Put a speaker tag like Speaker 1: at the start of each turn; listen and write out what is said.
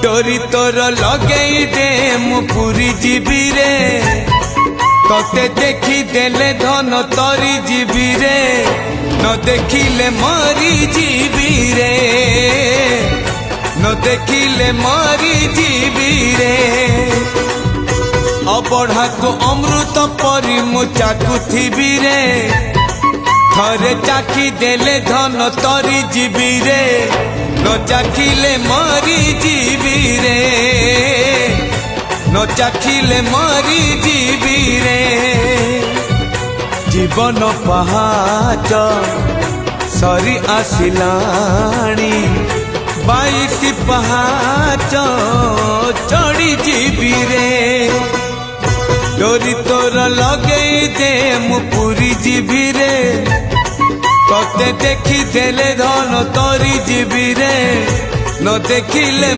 Speaker 1: डोरी तोर लगेई दे मु पूरी जीवी रे तोते देखी देले धन तोरी जीवी रे न देखिले मरी जीवी रे न देखिले मरी जीवी रे अबढ़ा को अमृत परी मु चाकुथिबी रे थरे चाखी देले धन तोरी जीवी रे न चाखिले मरी जीवी रे न चाखिले मरी जीवी रे जीवन पहाच सरी आसिलाणी 22 पहाच चढ़ी जीवी रे डोरी तोर लगेई दे मु पूरी जीवी रे तोते देखी देले धन तोरी जीवी रे न देखिले